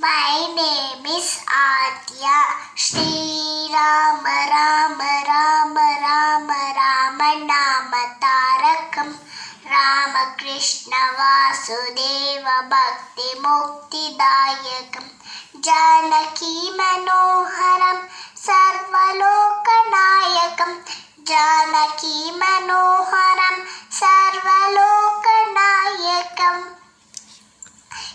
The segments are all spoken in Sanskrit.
My name is Adya. Shri Rama Rama Rama Rama Rama Nama Tarakam. Rama Krishna Vasudeva Bhakti Mukti Dayakam. Janaki Manoharam Sarvalokanayakam. Janaki Manoharam Sarvalokanayakam.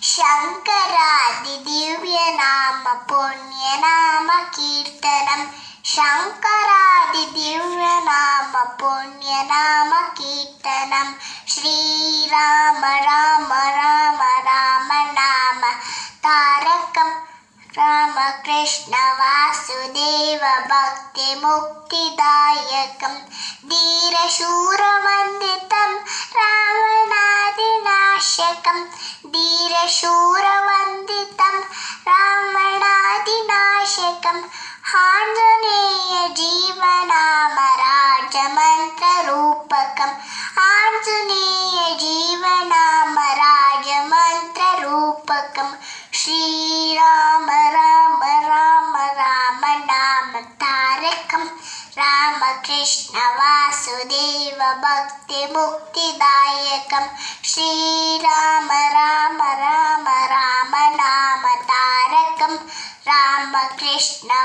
Shankaradi Divya Nama Punya Nama Kirtanam. Shankaradi Divya Nama Punya Nama Kirtanam. Shri Rama Rama Rama Rama Nama Tarakam. Rama Krishna Vasudeva Bhakti Mukti Dayakam. Dhira Shura Vanditam Ravanadinashakam. Dhira Shura Vanditam Ravanadinashakam. Anjaneya Jeevanama Rajamantra Rupakam. Anjaneya Jeevanama Rajamantra Rupakam. Shri Rama Rama Rama Rama Nama Tarakam. Rama Krishna Vasudeva Bhakti Mukti Dayakam. Shri Rama Rama Rama Rama Nama Tarakam. Rama Krishna